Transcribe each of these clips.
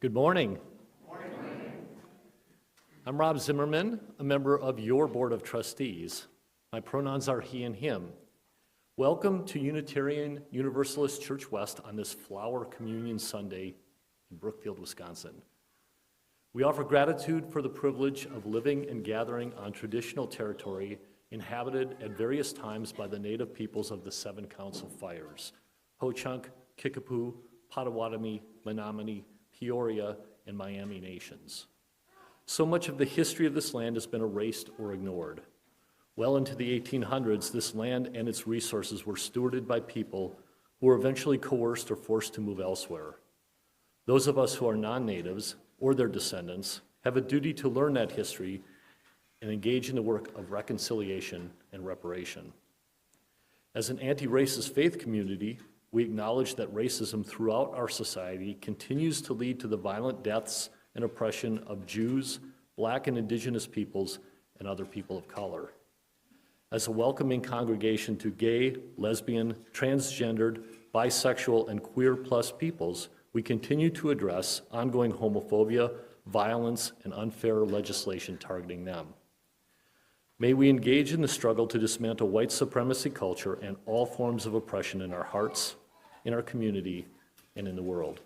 Good morning. I'm Rob Zimmerman, a member of your Board of Trustees. My pronouns are he and him. Welcome to Unitarian Universalist Church West on this Flower Communion Sunday in Brookfield, Wisconsin. We offer gratitude for the privilege of living and gathering on traditional territory inhabited at various times by the native peoples of the Seven Council Fires: Ho-Chunk, Kickapoo, Potawatomi, Menominee, Peoria, and Miami nations. So much of the history of this land has been erased or ignored. Well into the 1800s, this land and its resources were stewarded by people who were eventually coerced or forced to move elsewhere. Those of us who are non-natives or their descendants have a duty to learn that history and engage in the work of reconciliation and reparation. As an anti-racist faith community, we acknowledge that racism throughout our society continues to lead to the violent deaths and oppression of Jews, Black and Indigenous peoples, and other people of color. As a welcoming congregation to gay, lesbian, transgendered, bisexual, and queer plus peoples, we continue to address ongoing homophobia, violence, and unfair legislation targeting them. May we engage in the struggle to dismantle white supremacy culture and all forms of oppression in our hearts, in our community, and in the world.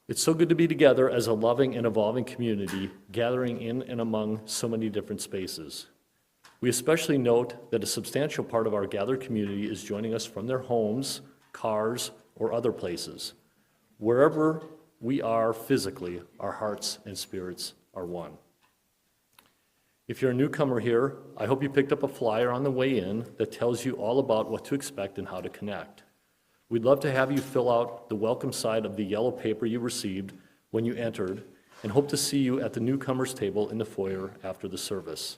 It's so good to be together as a loving and evolving community, gathering in and among so many different spaces. We especially note that a substantial part of our gathered community is joining us from their homes, cars, or other places. Wherever we are physically, our hearts and spirits are one. If you're a newcomer here, I hope you picked up a flyer on the way in that tells you all about what to expect and how to connect. We'd love to have you fill out the welcome side of the yellow paper you received when you entered, and hope to see you at the newcomers table in the foyer after the service.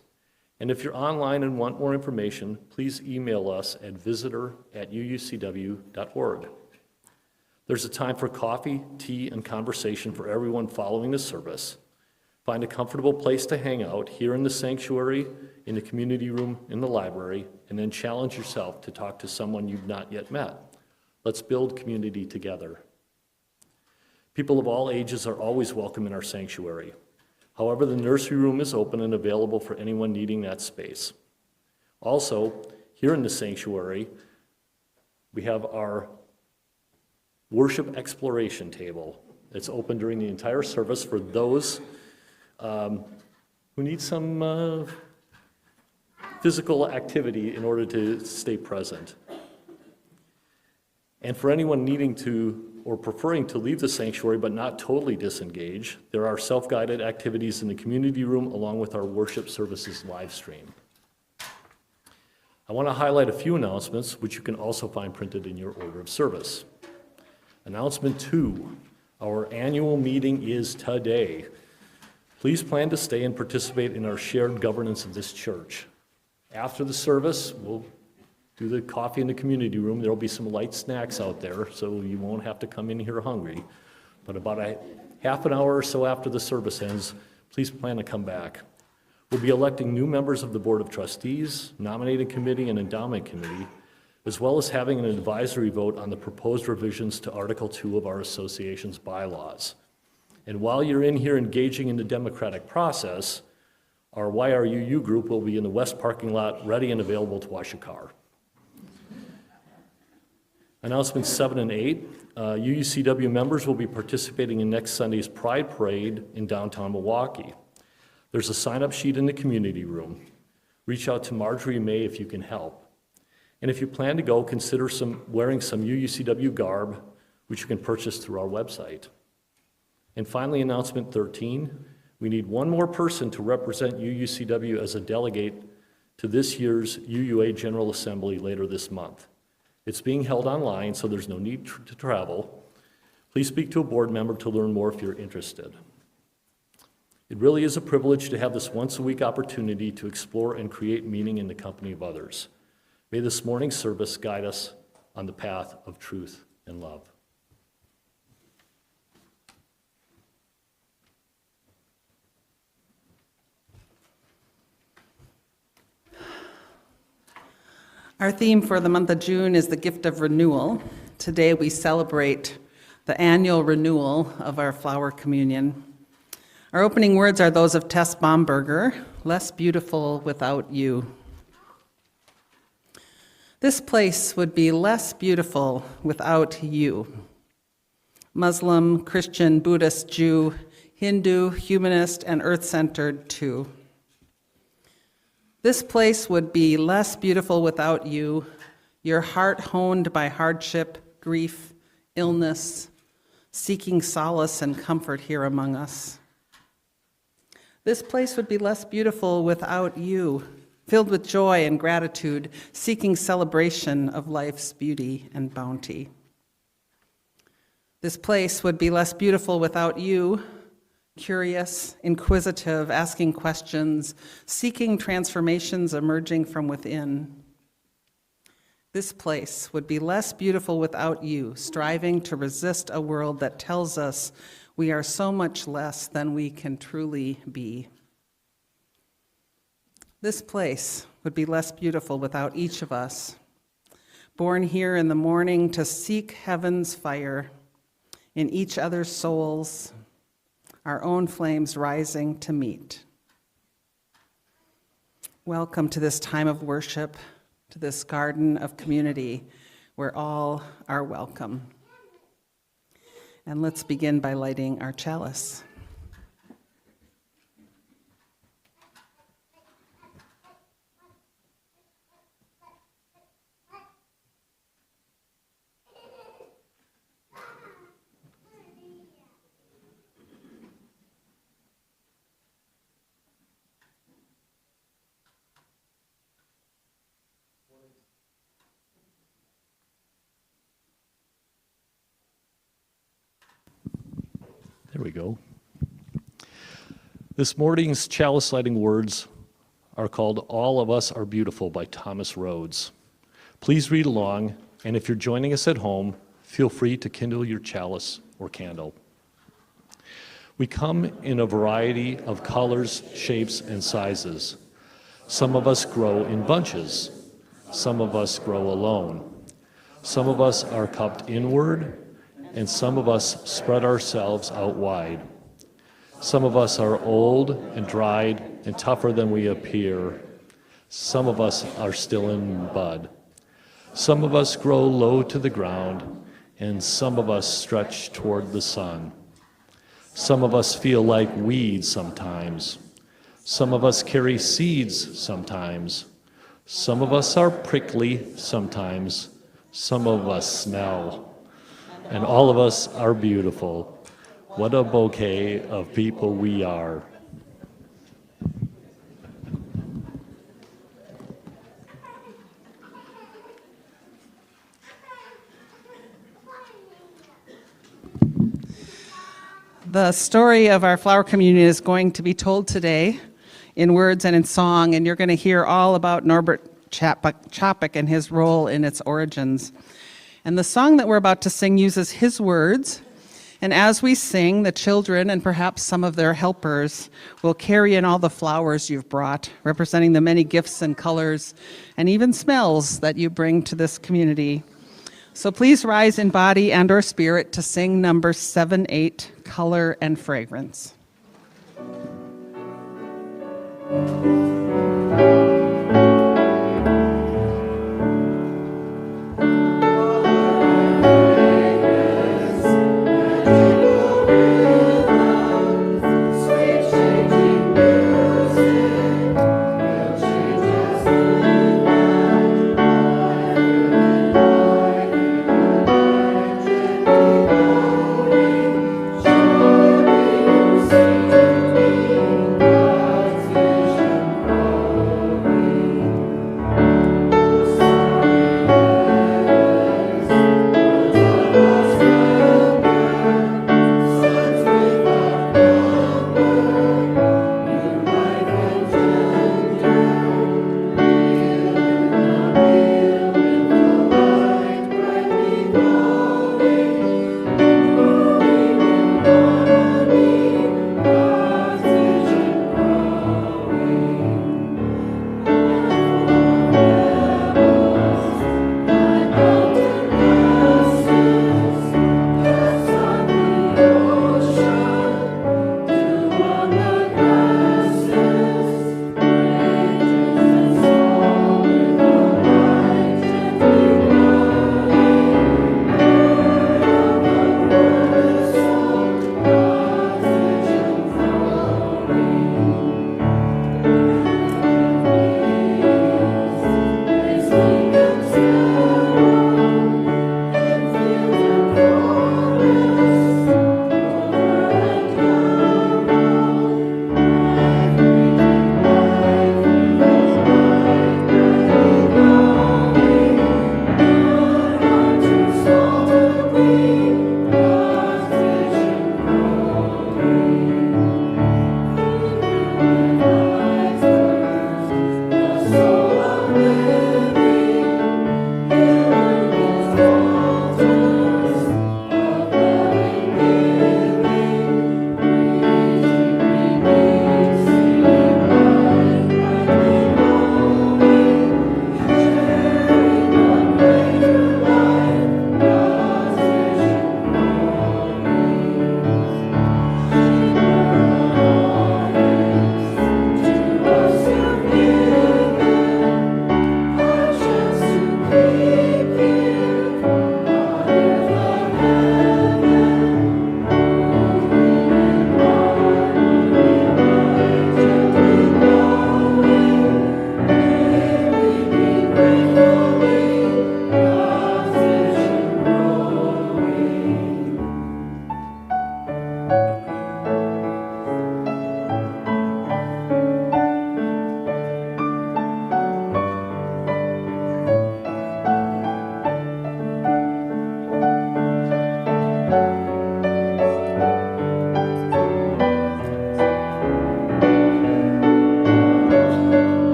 And if you're online and want more information, please email us at visitor@uucw.org. There's a time for coffee, tea, and conversation for everyone following the service. Find a comfortable place to hang out here in the sanctuary, in the community room, in the library, and then challenge yourself to talk to someone you've not yet met. Let's build community together. People of all ages are always welcome in our sanctuary. However, the nursery room is open and available for anyone needing that space. Also, here in the sanctuary, we have our worship exploration table. It's open during the entire service for those who need some physical activity in order to stay present. And for anyone needing to or preferring to leave the sanctuary but not totally disengage, there are self-guided activities in the community room along with our worship services live stream. I want to highlight a few announcements which you can also find printed in your order of service. Announcement 2, our annual meeting is today. Please plan to stay and participate in our shared governance of this church. After the service, we'll do the coffee in the community room. There'll be some light snacks out there, so you won't have to come in here hungry. But about a half an hour or so after the service ends, please plan to come back. We'll be electing new members of the Board of Trustees, Nominating Committee, and Endowment Committee, as well as having an advisory vote on the proposed revisions to Article 2 of our association's bylaws. And while you're in here engaging in the democratic process, our YRUU group will be in the west parking lot, ready and available to wash your car. Announcements 7 and 8, UUCW members will be participating in next Sunday's Pride Parade in downtown Milwaukee. There's a sign-up sheet in the community room. Reach out to Marjorie May if you can help. And if you plan to go, consider wearing some UUCW garb, which you can purchase through our website. And finally, announcement 13, we need one more person to represent UUCW as a delegate to this year's UUA General Assembly later this month. It's being held online, so there's no need to travel. Please speak to a board member to learn more if you're interested. It really is a privilege to have this once-a-week opportunity to explore and create meaning in the company of others. May this morning's service guide us on the path of truth and love. Our Our theme for the month of June is the Gift of Renewal. Today we celebrate the annual renewal of our flower communion. Our opening words are those of Tess Bomberger, "Less beautiful without you." This place would be less beautiful without you. Muslim, Christian, Buddhist, Jew, Hindu, humanist, and earth-centered too. This place would be less beautiful without you, your heart honed by hardship, grief, illness, seeking solace and comfort here among us. This place would be less beautiful without you, filled with joy and gratitude, seeking celebration of life's beauty and bounty. This place would be less beautiful without you, curious, inquisitive, asking questions, seeking transformations emerging from within. This place would be less beautiful without you, striving to resist a world that tells us we are so much less than we can truly be. This place would be less beautiful without each of us, born here in the morning to seek heaven's fire in each other's souls, our own flames rising to meet. Welcome to this time of worship, to this garden of community where all are welcome. And let's begin by lighting our chalice. There we go. This morning's chalice lighting words are called "All of Us Are Beautiful" by Thomas Rhodes. Please read along, and if you're joining us at home, feel free to kindle your chalice or candle. We come in a variety of colors, shapes, and sizes. Some of us grow in bunches. Some of us grow alone. Some of us are cupped inward, and some of us spread ourselves out wide. Some of us are old and dried and tougher than we appear. Some of us are still in bud. Some of us grow low to the ground, and some of us stretch toward the sun. Some of us feel like weeds sometimes. Some of us carry seeds sometimes. Some of us are prickly sometimes. Some of us smell. And all of us are beautiful. What a bouquet of people we are. The story of our flower communion is going to be told today in words and in song, and you're going to hear all about Norbert Chapek and his role in its origins. And the song that we're about to sing uses his words, and as we sing, the children and perhaps some of their helpers will carry in all the flowers you've brought, representing the many gifts and colors and even smells that you bring to this community. So please rise in body and or spirit to sing number 7-8, Color and Fragrance.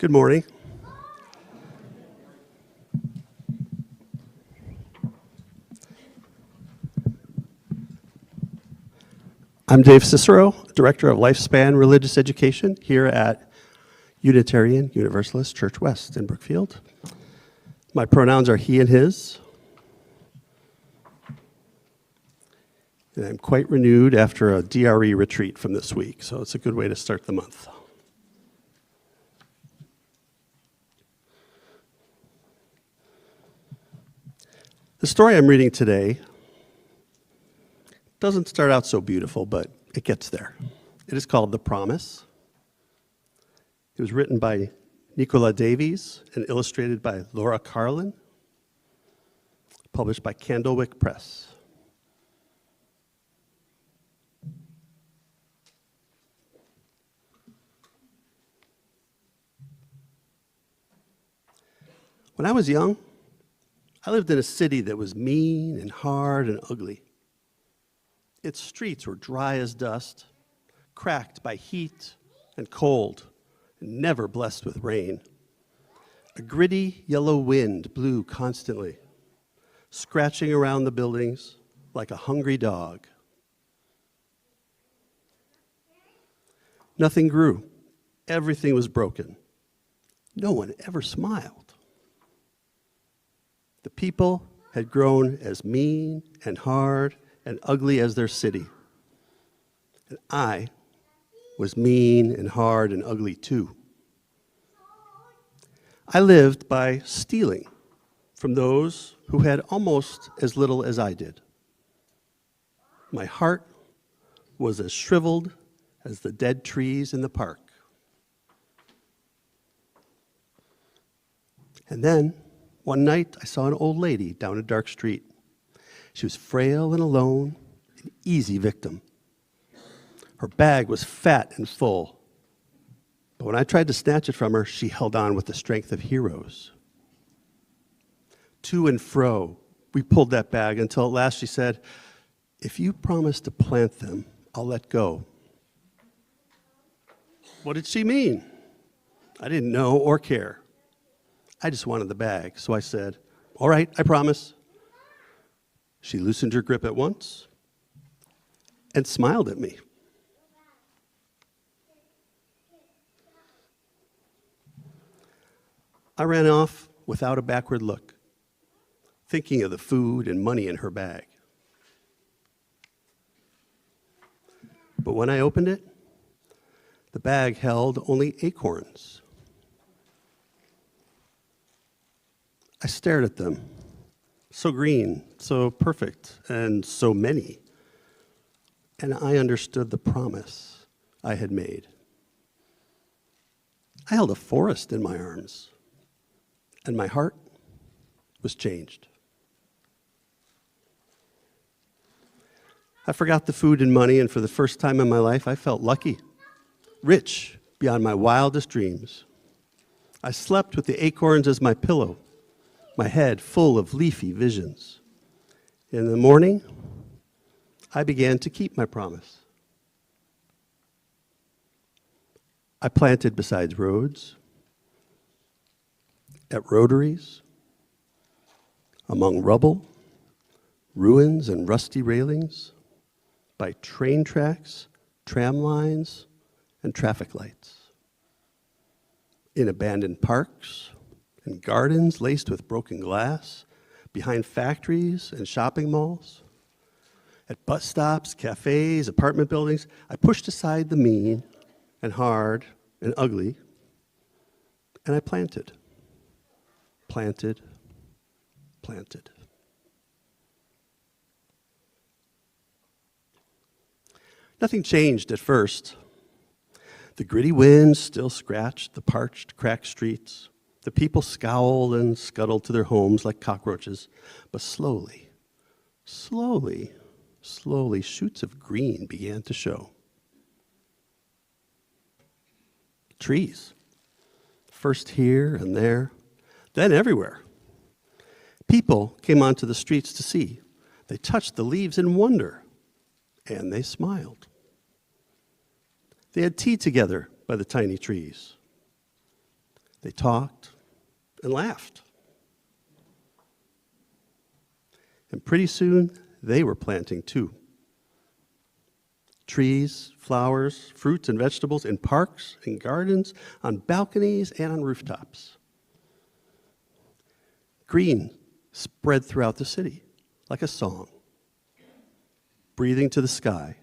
Good morning. I'm Dave Cicero, Director of Lifespan Religious Education here at Unitarian Universalist Church West in Brookfield. My pronouns are he and his. And I'm quite renewed after a DRE retreat from this week, so it's a good way to start the month. The story I'm reading today doesn't start out so beautiful, but it gets there. It is called The Promise. It was written by Nicola Davies and illustrated by Laura Carlin, published by Candlewick Press. When I was young, I lived in a city that was mean and hard and ugly. Its streets were dry as dust, cracked by heat and cold, and never blessed with rain. A gritty yellow wind blew constantly, scratching around the buildings like a hungry dog. Nothing grew. Everything was broken. No one ever smiled. The people had grown as mean and hard and ugly as their city. And I was mean and hard and ugly too. I lived by stealing from those who had almost as little as I did. My heart was as shriveled as the dead trees in the park. And then, one night, I saw an old lady down a dark street. She was frail and alone, an easy victim. Her bag was fat and full. But when I tried to snatch it from her, she held on with the strength of heroes. To and fro, we pulled that bag until at last she said, "If you promise to plant them, I'll let go." What did she mean? I didn't know or care. I just wanted the bag, so I said, "All right, I promise." She loosened her grip at once and smiled at me. I ran off without a backward look, thinking of the food and money in her bag. But when I opened it, the bag held only acorns. I stared at them, so green, so perfect, and so many. And I understood the promise I had made. I held a forest in my arms, and my heart was changed. I forgot the food and money, and for the first time in my life, I felt lucky, rich beyond my wildest dreams. I slept with the acorns as my pillow, my head full of leafy visions. In the morning, I began to keep my promise. I planted beside roads, at rotaries, among rubble, ruins and rusty railings, by train tracks, tram lines, and traffic lights, in abandoned parks and gardens laced with broken glass, behind factories and shopping malls, At bus stops, cafes, apartment buildings, I pushed aside the mean and hard and ugly, and I planted. Planted. Planted. Nothing changed at first. The gritty wind still scratched the parched, cracked streets. The people scowled and scuttled to their homes like cockroaches. But slowly, shoots of green began to show. Trees, first here and there, then everywhere. People came onto the streets to see. They touched the leaves in wonder, and they smiled. They had tea together by the tiny trees. They talked and laughed. And pretty soon, they were planting too. Trees, flowers, fruits, and vegetables in parks and gardens, on balconies and on rooftops. Green spread throughout the city like a song, breathing to the sky,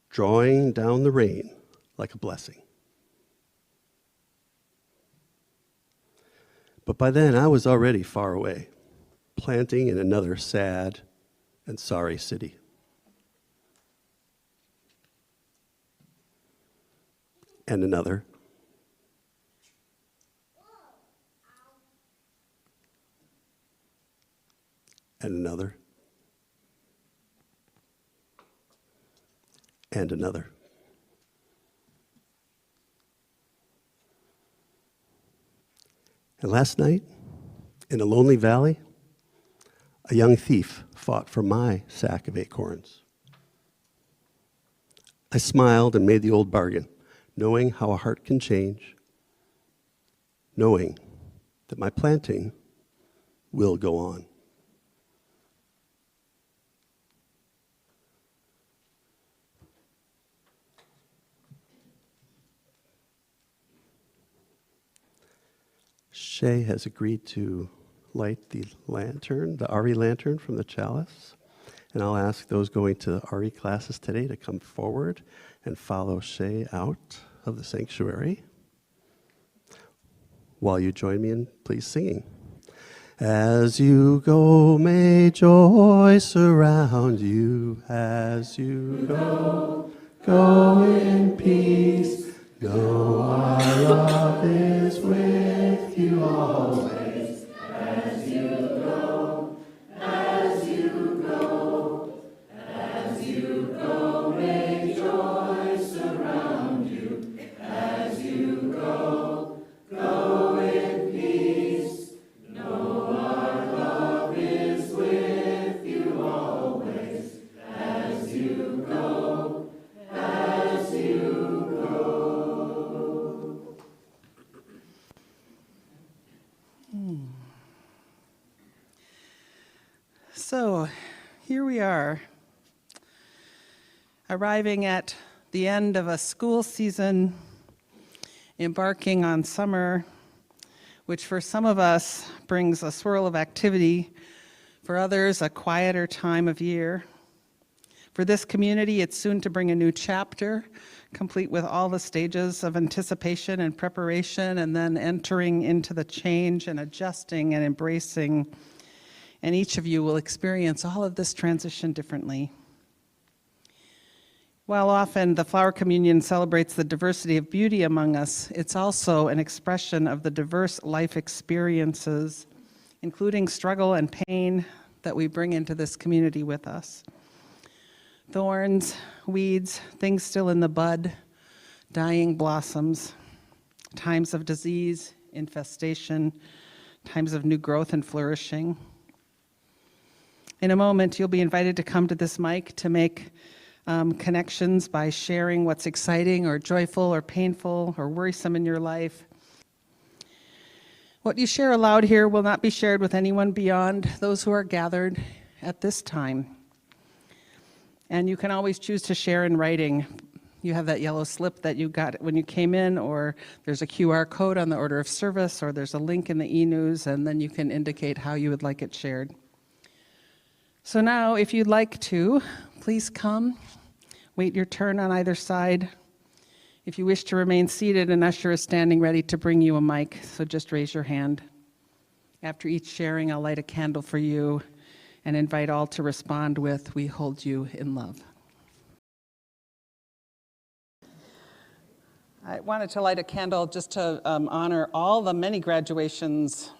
drawing down the rain like a blessing. But by then, I was already far away, planting in another sad and sorry city. And another. And another. And another. And last night, in a lonely valley, a young thief fought for my sack of acorns. I smiled and made the old bargain, knowing how a heart can change, knowing that my planting will go on. Shay has agreed to light the lantern, the RE lantern from the chalice. And I'll ask those going to RE classes today to come forward and follow Shay out of the sanctuary while you join me in please singing. As you go, may joy surround you. As you go, go in peace. Know our love is with you always. As you go, as you go, as you go, may joy surround you. As you go, go in peace. Know our love is with you always. As you go, as you go. So here we are, arriving at the end of a school season, embarking on summer, which for some of us brings a swirl of activity, for others a quieter time of year. For this community, it's soon to bring a new chapter, complete with all the stages of anticipation and preparation, and then entering into the change and adjusting and embracing. And each of you will experience all of this transition differently. While often the Flower Communion celebrates the diversity of beauty among us, it's also an expression of the diverse life experiences, including struggle and pain, that we bring into this community with us. Thorns, weeds, things still in the bud, dying blossoms, times of disease, infestation, times of new growth and flourishing. In a moment, you'll be invited to come to this mic to make connections by sharing what's exciting or joyful or painful or worrisome in your life. What you share aloud here will not be shared with anyone beyond those who are gathered at this time. And you can always choose to share in writing. You have that yellow slip that you got when you came in, or there's a QR code on the order of service, or there's a link in the e-news, and then you can indicate how you would like it shared. So now, if you'd like to, please come. Wait your turn on either side. If you wish to remain seated, an usher is standing ready to bring you a mic, so just raise your hand. After each sharing, I'll light a candle for you and invite all to respond with, "We hold you in love." I wanted to light a candle just to honor all the many graduations,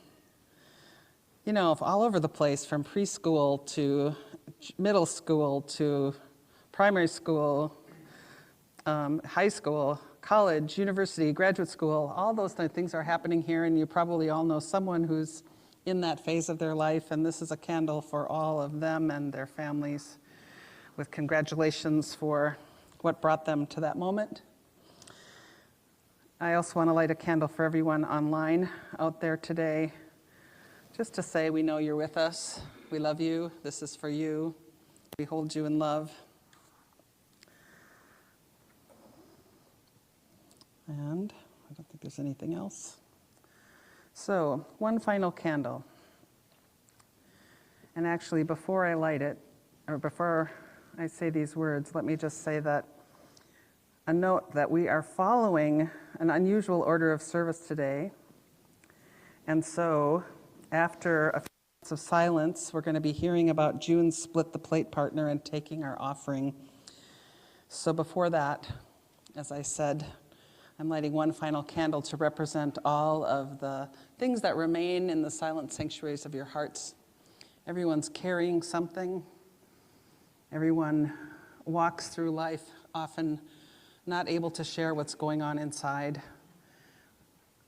all over the place, from preschool to middle school to primary school, high school, college, university, graduate school. All those things are happening here, and you probably all know someone who's in that phase of their life, and this is a candle for all of them and their families, with congratulations for what brought them to that moment. I also want to light a candle for everyone online out there today, just to say we know you're with us. We love you. This is for you. We hold you in love. And I don't think there's anything else. So, one final candle. And actually, before I light it, or before I say these words, let me just say that a note that we are following an unusual order of service today. And so, after a few minutes of silence, we're going to be hearing about June's split the plate partner and taking our offering. So before that, as I said, I'm lighting one final candle to represent all of the things that remain in the silent sanctuaries of your hearts. Everyone's carrying something. Everyone walks through life often not able to share what's going on inside,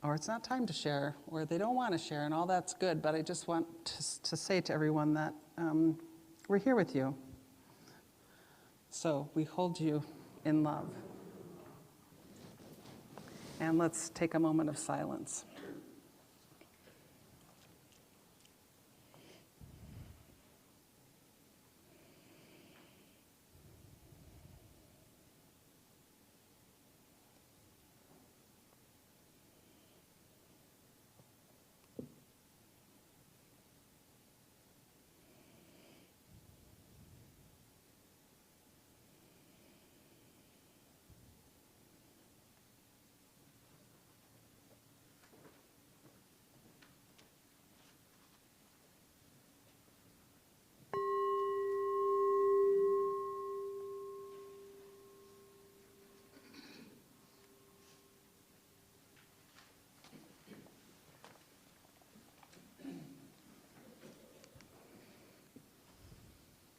or it's not time to share, or they don't want to share, and all that's good, but I just want to say to everyone that we're here with you. So we hold you in love. And let's take a moment of silence.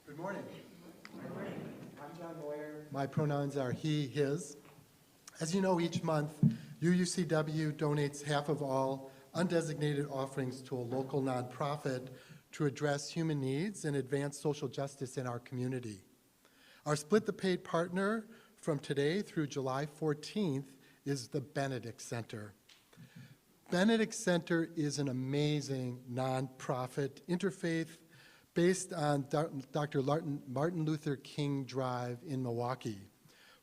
Good morning. I'm John Moyer. My pronouns are he, his. As you know, each month, UUCW donates half of all undesignated offerings to a local nonprofit to address human needs and advance social justice in our community. Our Split the Paid partner from today through July 14th is the Benedict Center. Benedict Center is an amazing nonprofit interfaith based on Dr. Martin Luther King Drive in Milwaukee.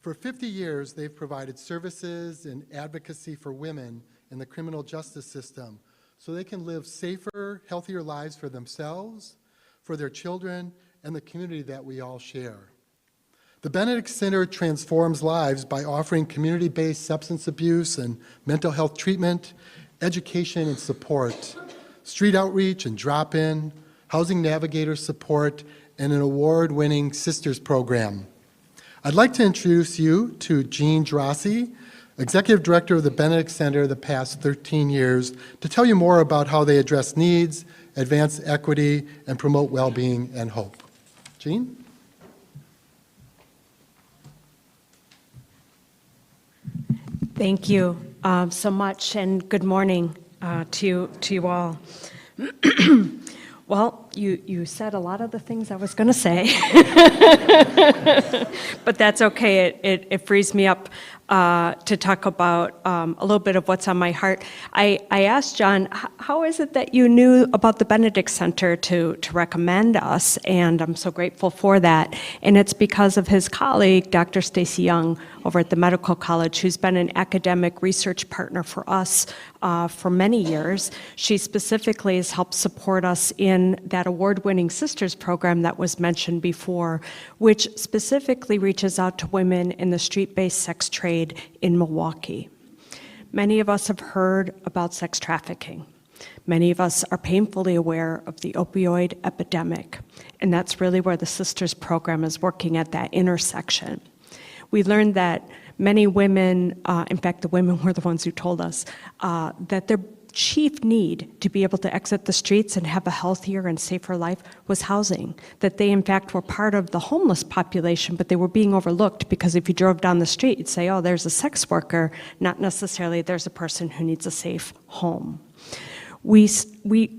For 50 years, they've provided services and advocacy for women in the criminal justice system so they can live safer, healthier lives for themselves, for their children, and the community that we all share. The Benedict Center transforms lives by offering community-based substance abuse and mental health treatment, education and support, street outreach and drop-in, housing navigator support, and an award-winning Sisters program. I'd like to introduce you to Jean Drossi, Executive Director of the Benedict Center the past 13 years, to tell you more about how they address needs, advance equity, and promote well-being and hope. Jean? Thank you so much, and good morning to you all. Well, you said a lot of the things I was going to say, but that's okay. It frees me up to talk about a little bit of what's on my heart. I asked John, how is it that you knew about the Benedict Center to recommend us? And I'm so grateful for that. And it's because of his colleague, Dr. Stacy Young, over at the Medical College, who's been an academic research partner for us for many years. She specifically has helped support us in that that award-winning Sisters program that was mentioned before, which specifically reaches out to women in the street-based sex trade in Milwaukee. Many of us have heard about sex trafficking. Many of us are painfully aware of the opioid epidemic, and that's really where the Sisters program is working at that intersection. We learned that many women, in fact, the women were the ones who told us, that their chief need to be able to exit the streets and have a healthier and safer life was housing. That they, in fact, were part of the homeless population, but they were being overlooked because if you drove down the street, you'd say, oh, there's a sex worker, not necessarily there's a person who needs a safe home. We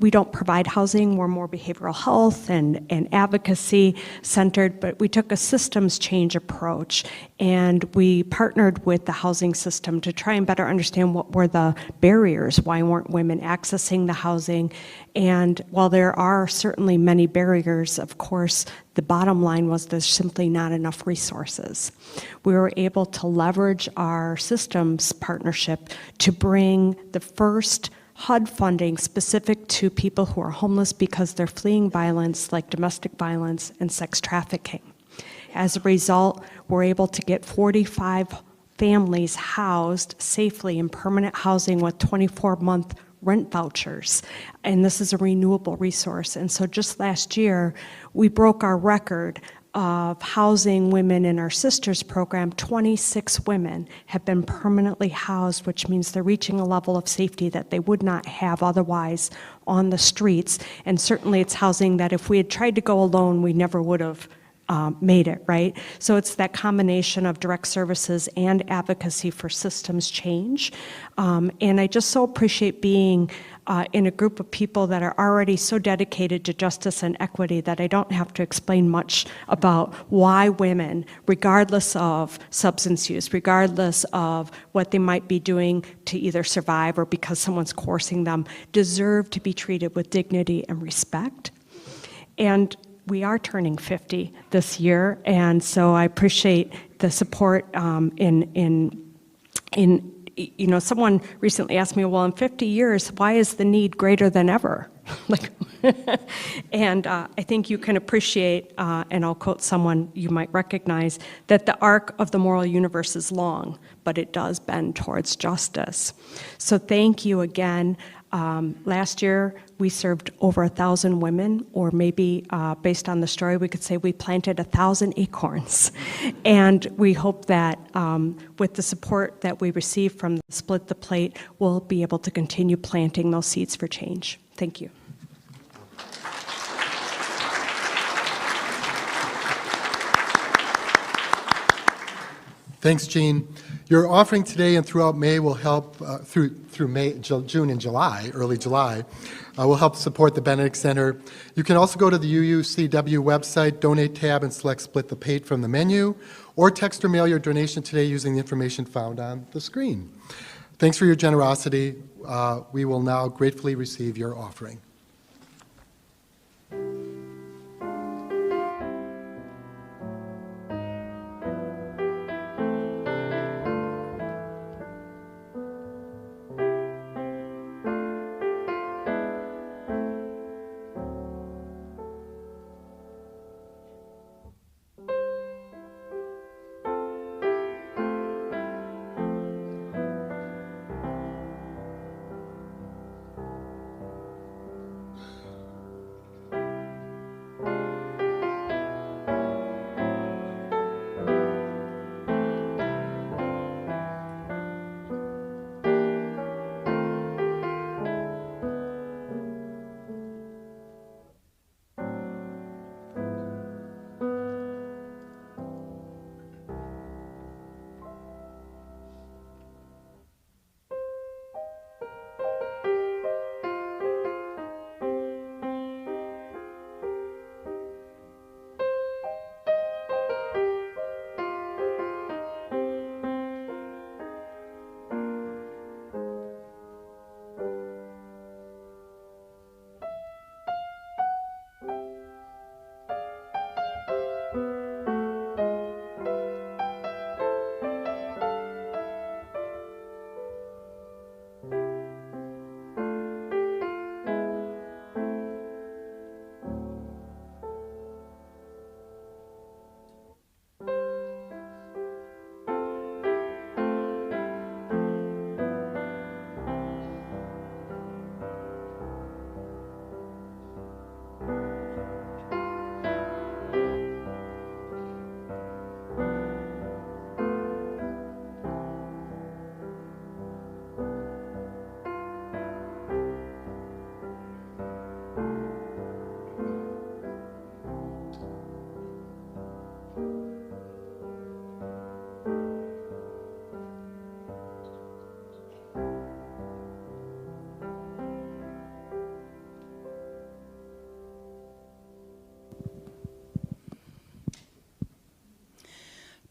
don't provide housing, we're more behavioral health and advocacy centered, but we took a systems change approach and we partnered with the housing system to try and better understand what were the barriers, why weren't women accessing the housing, and while there are certainly many barriers, of course, the bottom line was there's simply not enough resources. We were able to leverage our systems partnership to bring the first HUD funding specific to people who are homeless because they're fleeing violence like domestic violence and sex trafficking. As a result, we're able to get 45 families housed safely in permanent housing with 24-month rent vouchers, and this is a renewable resource. And so just last year, we broke our record of housing women in our Sisters program. 26 women have been permanently housed, which means they're reaching a level of safety that they would not have otherwise on the streets. And certainly it's housing that if we had tried to go alone, we never would have made it, right? So it's that combination of direct services and advocacy for systems change. And I just so appreciate being in a group of people that are already so dedicated to justice and equity that I don't have to explain much about why women, regardless of substance use, regardless of what they might be doing to either survive or because someone's coercing them, deserve to be treated with dignity and respect. And we are turning 50 this year, and so I appreciate the support you know, someone recently asked me, well, in 50 years, why is the need greater than ever? And I think you can appreciate, and I'll quote someone you might recognize, that the arc of the moral universe is long, but it does bend towards justice. So thank you again. Last year, we served over 1,000 women, or maybe based on the story, we could say we planted 1,000 acorns. And we hope that with the support that we receive from the Split the Plate, we'll be able to continue planting those seeds for change. Thank you. Thanks, Jean. Your offering today and throughout May will help, through May, June and July, early July, will help support the Benedict Center. You can also go to the UUCW website, donate tab, and select Split the Plate from the menu, or text or mail your donation today using the information found on the screen. Thanks for your generosity. We will now gratefully receive your offering.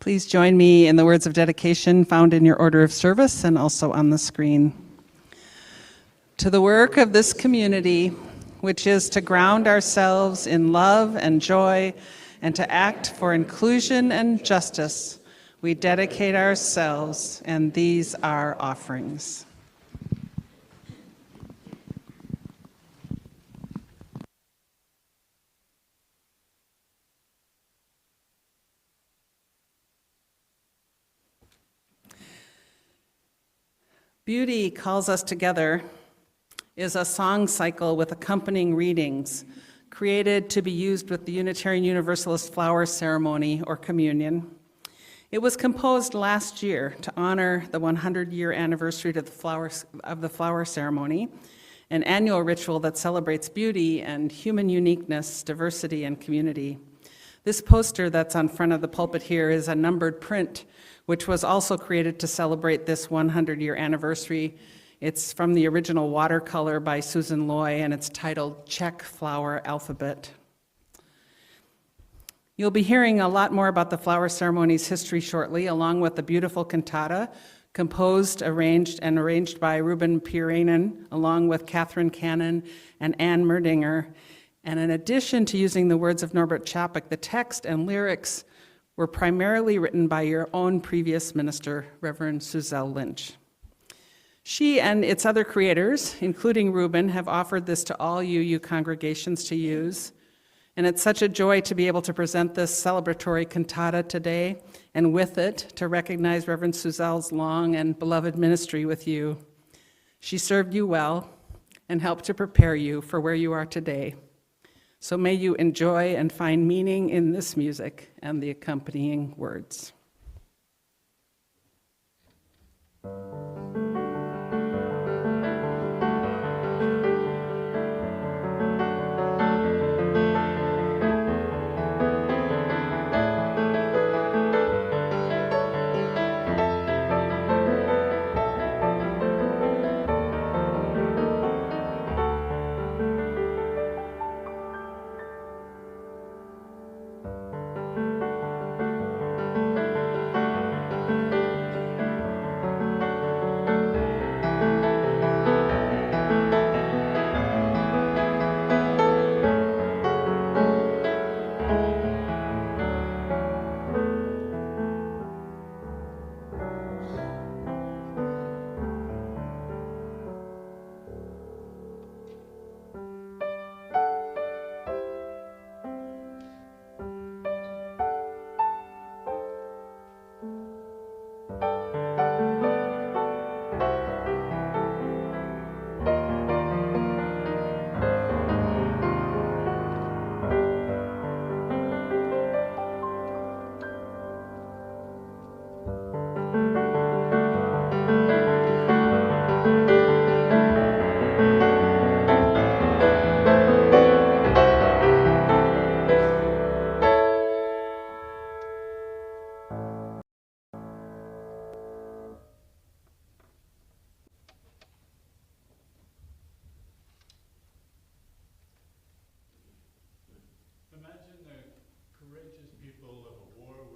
Please join me in the words of dedication found in your order of service and also on the screen. To the work of this community, which is to ground ourselves in love and joy and to act for inclusion and justice, we dedicate ourselves, and these are offerings. Beauty Calls Us Together is a song cycle with accompanying readings created to be used with the Unitarian Universalist flower ceremony or communion. It was composed last year to honor the 100-year anniversary of the flower ceremony, an annual ritual that celebrates beauty and human uniqueness, diversity, and community. This poster that's on front of the pulpit here is a numbered print, which was also created to celebrate this 100-year anniversary. It's from the original watercolor by Susan Loy, and it's titled Czech Flower Alphabet. You'll be hearing a lot more about the flower ceremony's history shortly, along with the beautiful cantata, composed, arranged by Ruben Piirainen, along with Catherine Cannon and Anne Merdinger. And in addition to using the words of Norbert Chapek, the text and lyrics were primarily written by your own previous minister, Reverend Suzelle Lynch. She and its other creators, including Ruben, have offered this to all UU congregations to use. And it's such a joy to be able to present this celebratory cantata today, and with it, to recognize Reverend Suzelle's long and beloved ministry with you. She served you well and helped to prepare you for where you are today. So may you enjoy and find meaning in this music and the accompanying words.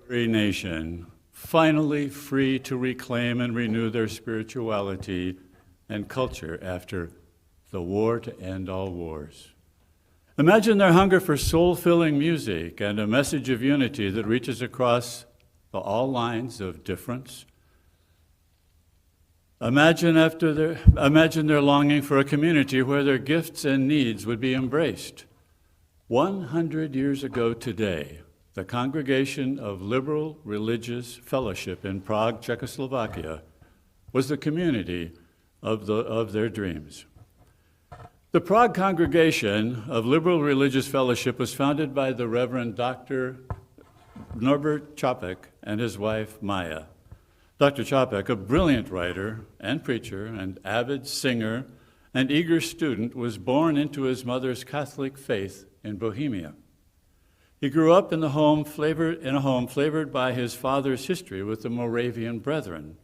Free nation, finally free to reclaim and renew their spirituality and culture after the war to end all wars. Imagine their hunger for soul-filling music and a message of unity that reaches across all lines of difference. Imagine their longing for a community where their gifts and needs would be embraced. 100 years ago today, the Congregation of Liberal Religious Fellowship in Prague, Czechoslovakia, was the community of their dreams. The Prague Congregation of Liberal Religious Fellowship was founded by the Reverend Dr. Norbert Chapek and his wife, Maya. Dr. Chapek, a brilliant writer and preacher and avid singer and eager student, was born into his mother's Catholic faith in Bohemia. He grew up in a home flavored by his father's history with the Moravian Brethren.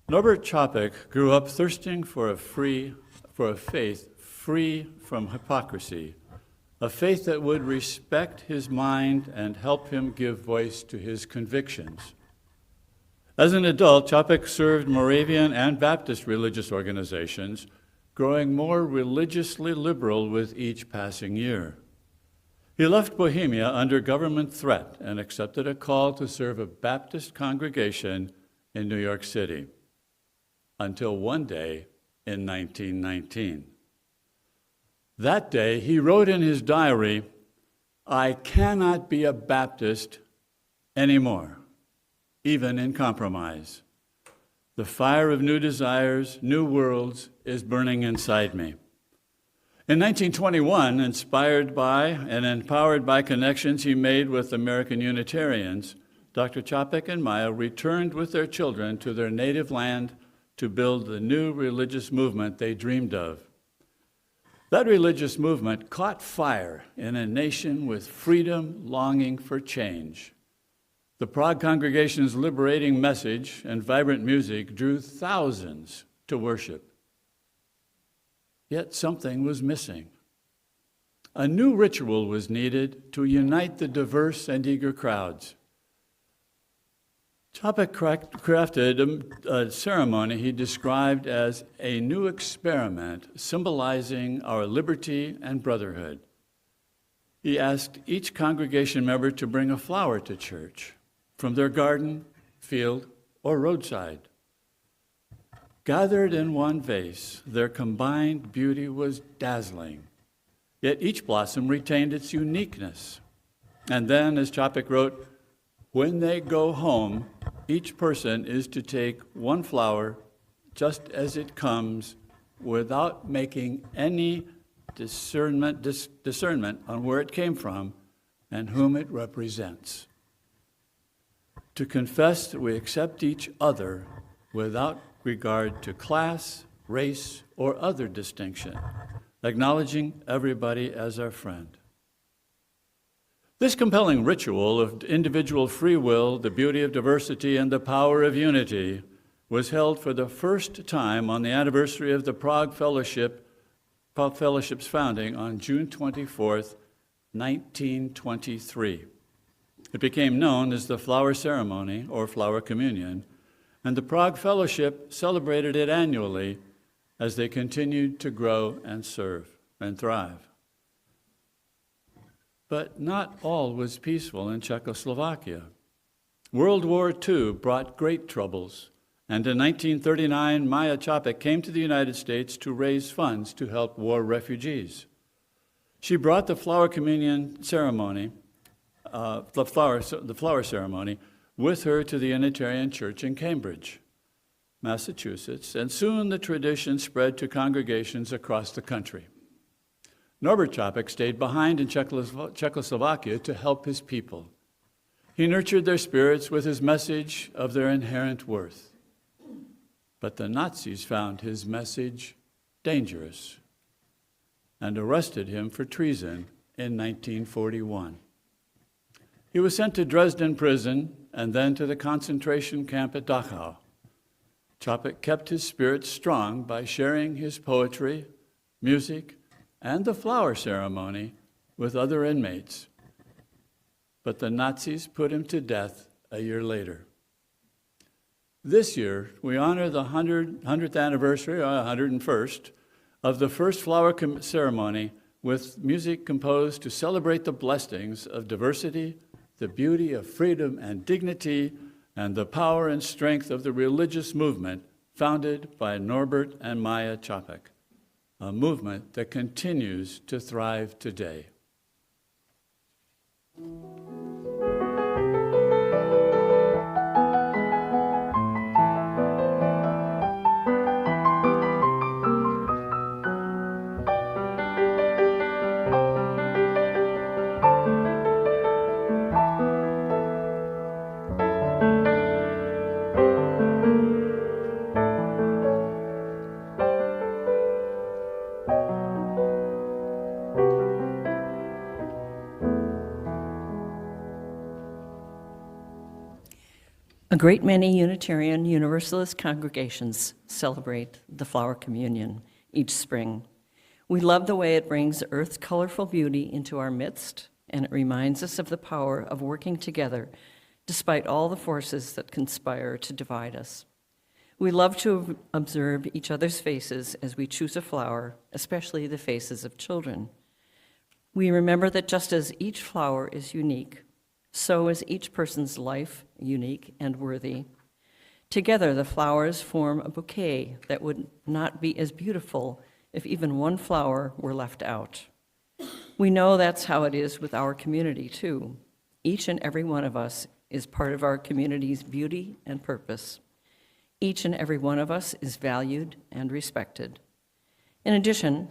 Norbert Chapek grew up thirsting for a faith free from hypocrisy, a faith that would respect his mind and help him give voice to his convictions. As an adult, Čapek served Moravian and Baptist religious organizations, growing more religiously liberal with each passing year. He left Bohemia under government threat and accepted a call to serve a Baptist congregation in New York City, until one day in 1919. That day, he wrote in his diary, "I cannot be a Baptist anymore, even in compromise. The fire of new desires, new worlds is burning inside me." In 1921, inspired by and empowered by connections he made with American Unitarians, Dr. Čapek and Maya returned with their children to their native land to build the new religious movement they dreamed of. That religious movement caught fire in a nation with freedom longing for change. The Prague congregation's liberating message and vibrant music drew thousands to worship. Yet something was missing. A new ritual was needed to unite the diverse and eager crowds. Čapek crafted a ceremony he described as a new experiment symbolizing our liberty and brotherhood. He asked each congregation member to bring a flower to church from their garden, field, or roadside. Gathered in one vase, their combined beauty was dazzling, yet each blossom retained its uniqueness. And then, as Čapek wrote, when they go home, each person is to take one flower just as it comes without making any discernment on where it came from and whom it represents. To confess that we accept each other without regard to class, race, or other distinction, acknowledging everybody as our friend. This compelling ritual of individual free will, the beauty of diversity, and the power of unity was held for the first time on the anniversary of the Prague Fellowship's founding on June 24th, 1923. It became known as the Flower Ceremony, or Flower Communion, and the Prague Fellowship celebrated it annually as they continued to grow and serve and thrive. But not all was peaceful in Czechoslovakia. World War II brought great troubles, and in 1939, Maya Čapek came to the United States to raise funds to help war refugees. She brought the flower communion ceremony, the flower ceremony, with her to the Unitarian Church in Cambridge, Massachusetts, and soon the tradition spread to congregations across the country. Norbert Čapek stayed behind in Czechoslovakia to help his people. He nurtured their spirits with his message of their inherent worth. But the Nazis found his message dangerous and arrested him for treason in 1941. He was sent to Dresden prison and then to the concentration camp at Dachau. Čapek kept his spirit strong by sharing his poetry, music, and the flower ceremony with other inmates. But the Nazis put him to death a year later. This year, we honor the 100th anniversary, or 101st, of the first flower ceremony with music composed to celebrate the blessings of diversity, the beauty of freedom and dignity, and the power and strength of the religious movement founded by Norbert and Maya Čapek, a movement that continues to thrive today. A great many Unitarian Universalist congregations celebrate the Flower Communion each spring. We love the way it brings Earth's colorful beauty into our midst, and it reminds us of the power of working together despite all the forces that conspire to divide us. We love to observe each other's faces as we choose a flower, especially the faces of children. We remember that just as each flower is unique, so is each person's life unique and worthy. Together, the flowers form a bouquet that would not be as beautiful if even one flower were left out. We know that's how it is with our community, too. Each and every one of us is part of our community's beauty and purpose. Each and every one of us is valued and respected. In addition,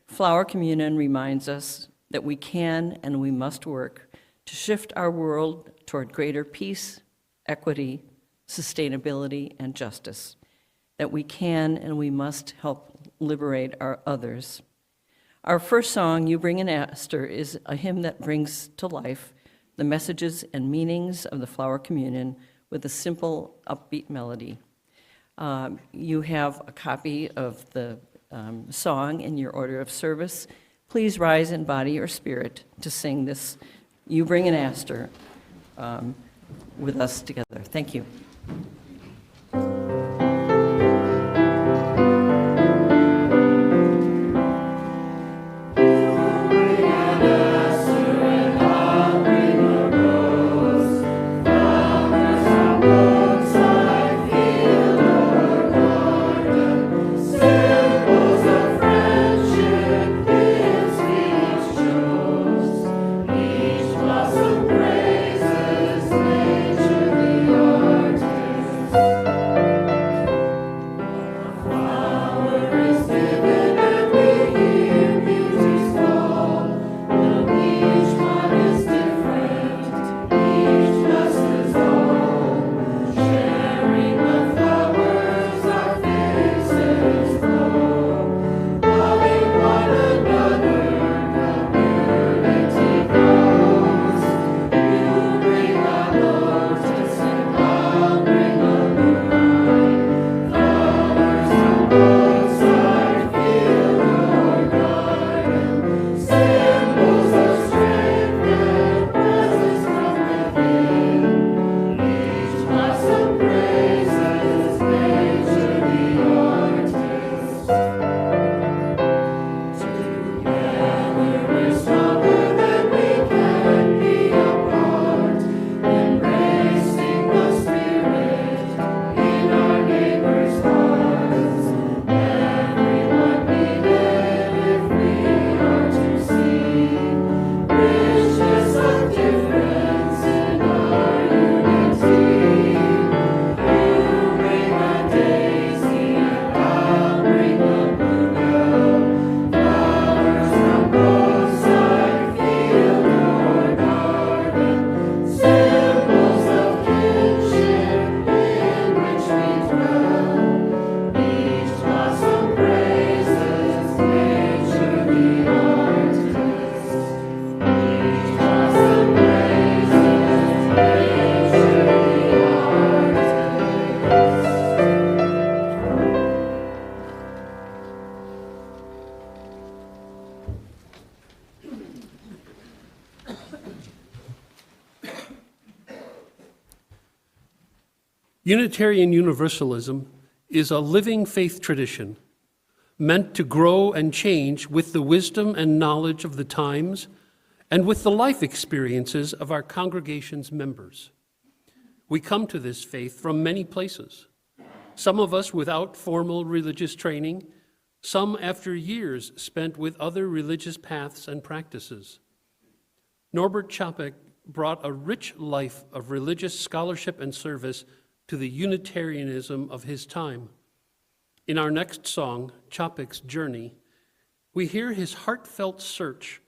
Flower Communion reminds us that we can and we must work to shift our world toward greater peace, equity, sustainability, and justice, that we can and we must help liberate our others. Our first song, You Bring an Aster, is a hymn that brings to life the messages and meanings of the Flower Communion with a simple, upbeat melody. You have a copy of the song in your order of service. Please rise in body or spirit to sing this You Bring an Aster with us together. Thank you. Unitarian Universalism is a living faith tradition meant to grow and change with the wisdom and knowledge of the times and with the life experiences of our congregation's members. We come to this faith from many places, some of us without formal religious training, some after years spent with other religious paths and practices. Norbert Chapek brought a rich life of religious scholarship and service to the Unitarianism of his time. In our next song, Chapek's Journey, we hear his heartfelt search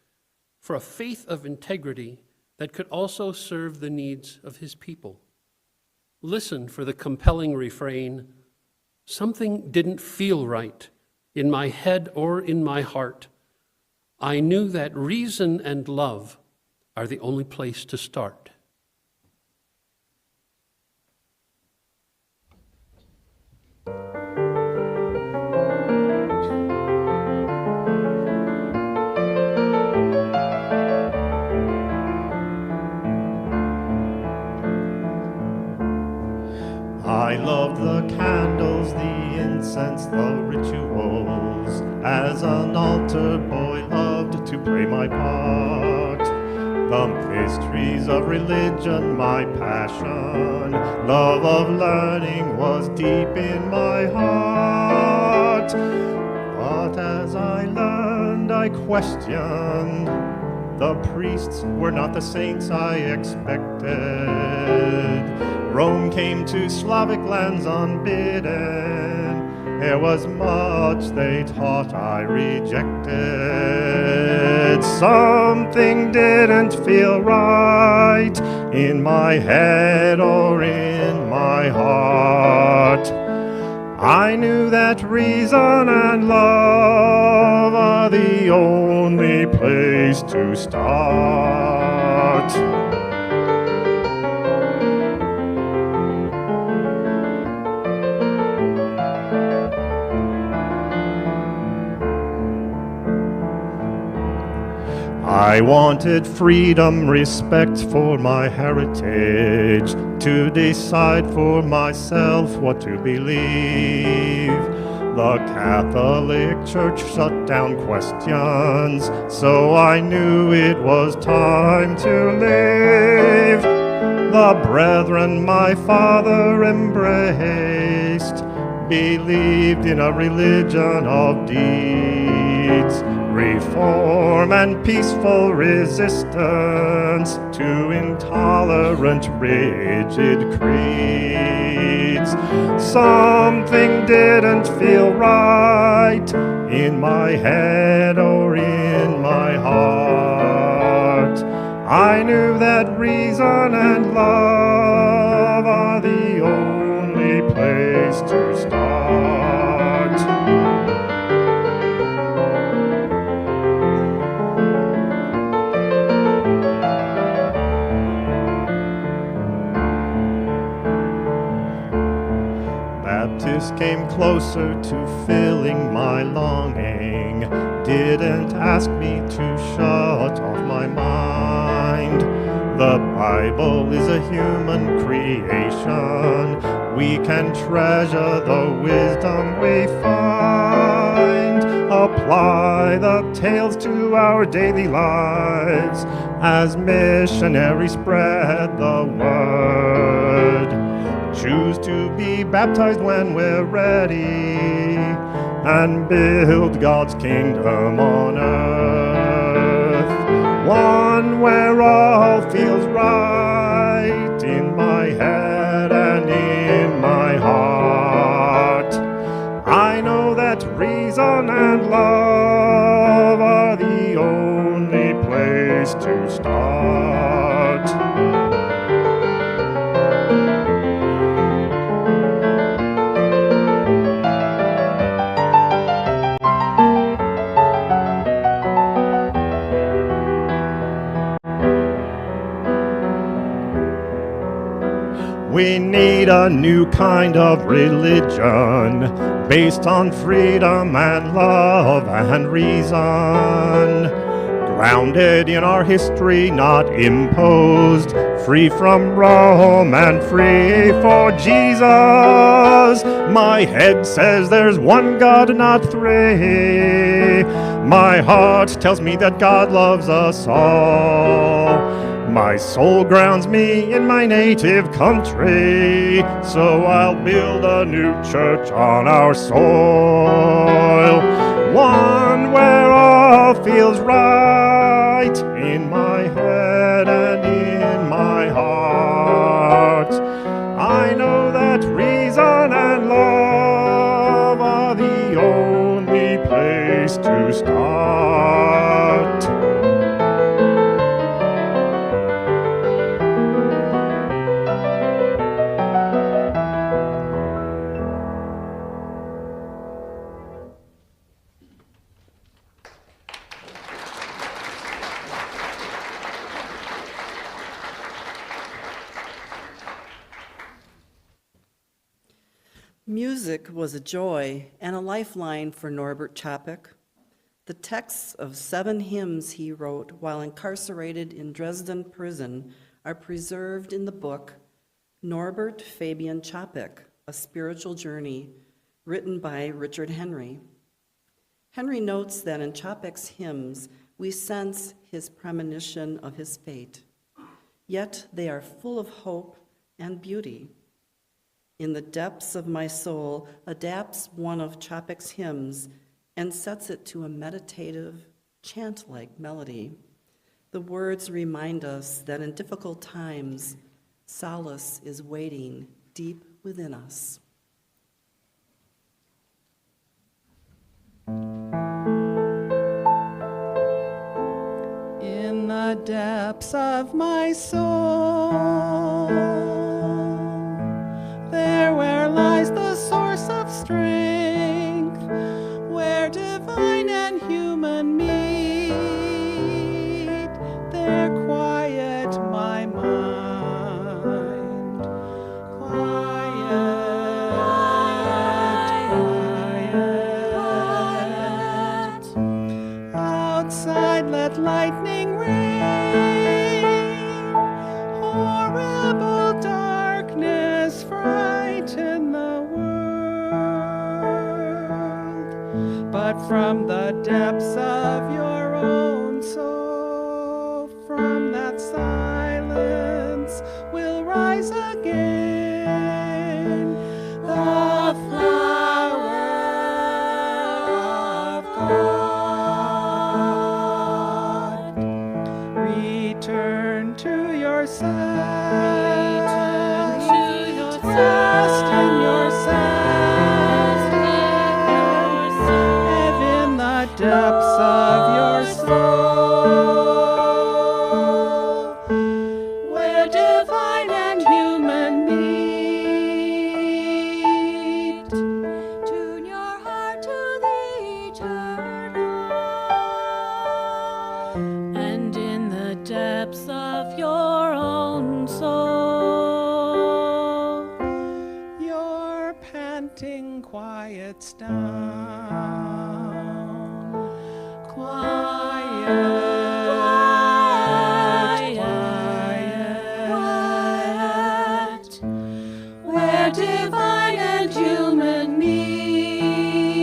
for a faith of integrity that could also serve the needs of his people. Listen for the compelling refrain, "Something didn't feel right in my head or in my heart. I knew that reason and love are the only place to start." the candles, the incense, the rituals. As an altar boy loved to play my part. The mysteries of religion, my passion. Love of learning was deep in my heart. But as I learned, I questioned. The priests were not the saints I expected. Rome came to Slavic lands unbidden. There was much they taught I rejected. Something didn't feel right in my head or in my heart. I knew that reason and love are the only place to start. I wanted freedom, respect for my heritage, to decide for myself what to believe. The Catholic Church shut down questions, so I knew it was time to leave. The brethren my father embraced believed in a religion of deeds, reform and peaceful resistance to intolerant, rigid creeds. Something didn't feel right in my head or in my heart. I knew that reason and love are the only place to start. Baptist came closer to filling my longing, didn't ask me to shut off my mind. The Bible is a human creation. We can treasure the wisdom we find. Apply the tales to our daily lives as missionaries spread the word. Choose to be baptized when we're ready and build God's kingdom on earth. One where all feels right in my head and in my heart. I know that reason and love are the only place to start. We need a new kind of religion based on freedom and love and reason. Grounded in our history, not imposed. Free from Rome and free for Jesus. My head says there's one God, not three. My heart tells me that God loves us all. My soul grounds me in my native country, so I'll build a new church on our soil. One where all feels right in my head and in my heart. I know that reason and love are the only place to start. Music was a joy and a lifeline for Norbert Čapek. The texts of 7 hymns he wrote while incarcerated in Dresden prison are preserved in the book Norbert Fabian Čapek, A Spiritual Journey, written by Richard Henry. Henry notes that in Chapek's hymns, we sense his premonition of his fate, yet they are full of hope and beauty. In the depths of my soul adapts one of Chapek's hymns and sets it to a meditative, chant-like melody. The words remind us that in difficult times, solace is waiting deep within us. In the depths of my soul, there where lies the source of strength, where divine and human meet, there quiet my mind. Quiet. Outside let lightning rain, horrible darkness frighten the world, but from the depths of your own soul, from that silence will rise again the flower of God. Return to yourself. Rest in yourself. Live in the depths of your soul, where divine and human meet. Tune your heart to the eternal, and in the depths of your own soul, your panting quiets down. Quiet, where divine and human meet,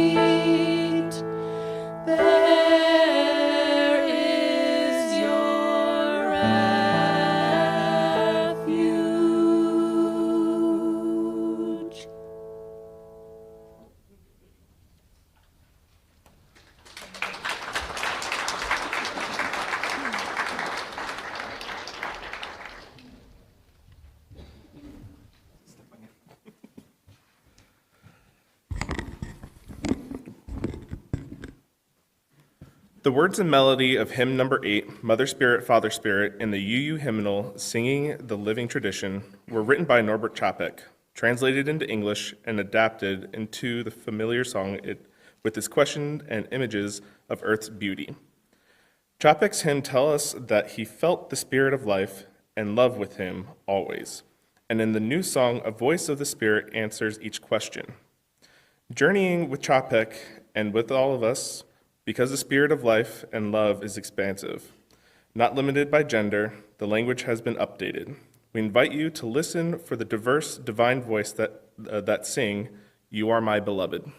there is your refuge. The words and melody of hymn number 8, Mother Spirit, Father Spirit, in the UU hymnal, Singing the Living Tradition, were written by Norbert Chapek, translated into English, and adapted into the familiar song with its questions and images of earth's beauty. Chapek's hymn tell us that he felt the spirit of life and love with him always. And in the new song, a voice of the Spirit answers each question. Journeying with Chapek and with all of us, because the spirit of life and love is expansive, not limited by gender, the language has been updated. We invite you to listen for the diverse divine voice that sing, "You are my beloved."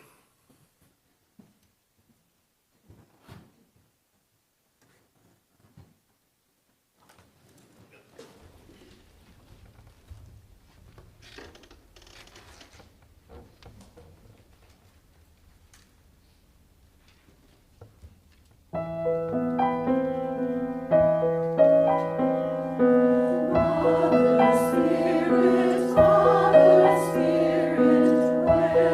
Father Spirit, where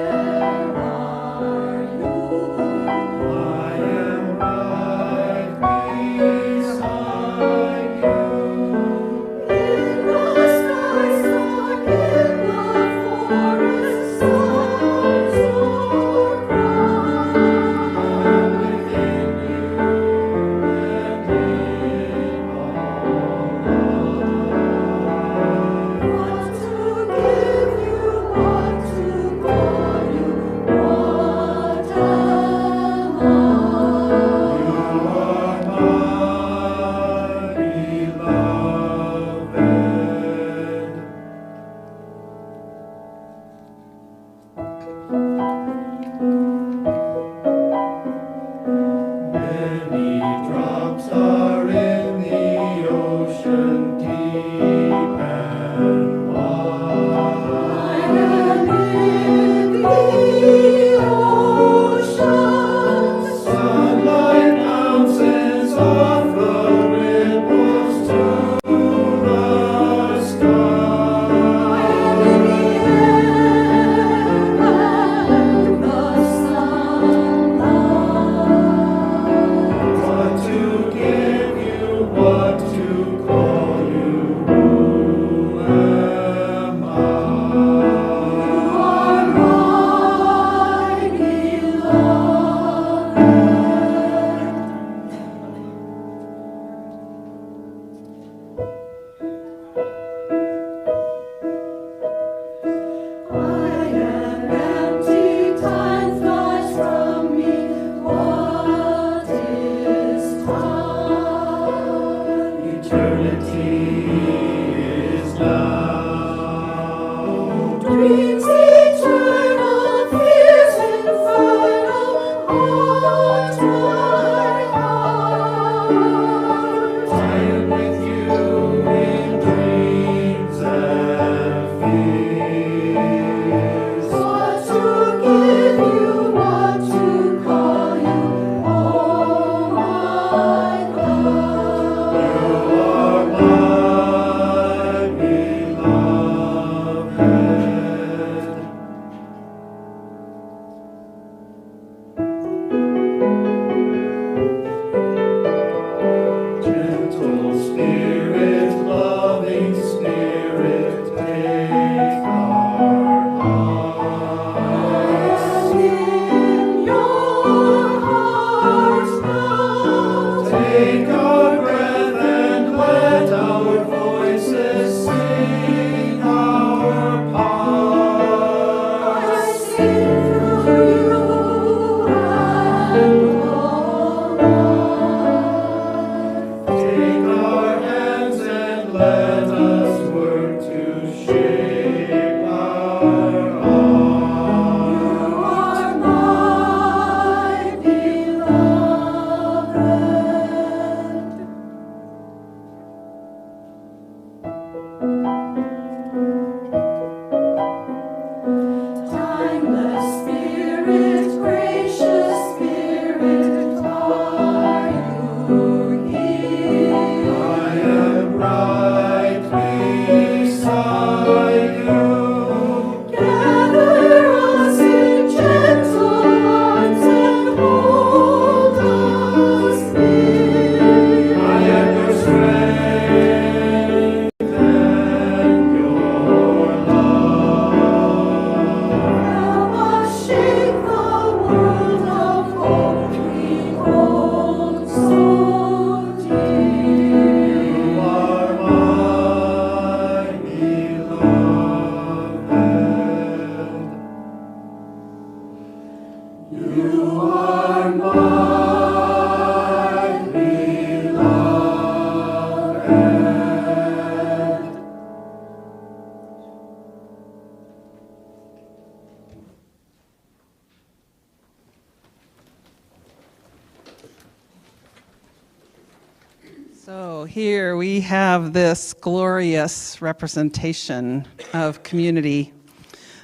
So here we have this glorious representation of community,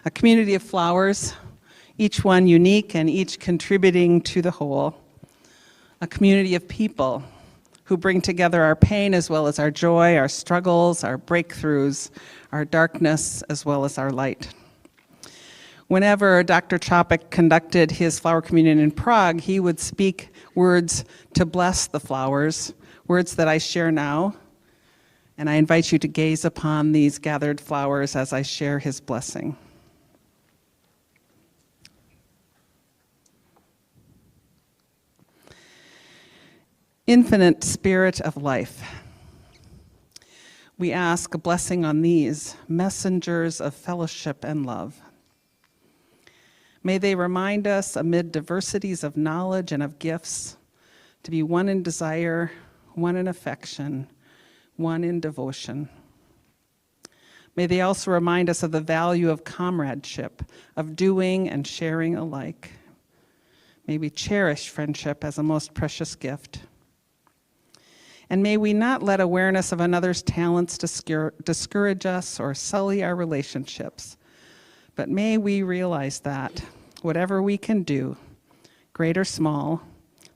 a community of flowers, each one unique and each contributing to the whole, a community of people who bring together our pain as well as our joy, our struggles, our breakthroughs, our darkness as well as our light. Whenever Dr. Chopik conducted his flower communion in Prague, he would speak words to bless the flowers, words that I share now, and I invite you to gaze upon these gathered flowers as I share his blessing. Infinite Spirit of life, we ask a blessing on these messengers of fellowship and love. May they remind us amid diversities of knowledge and of gifts to be one in desire, one in affection, one in devotion. May they also remind us of the value of comradeship, of doing and sharing alike. May we cherish friendship as a most precious gift. And may we not let awareness of another's talents discourage us or sully our relationships, but may we realize that whatever we can do, great or small,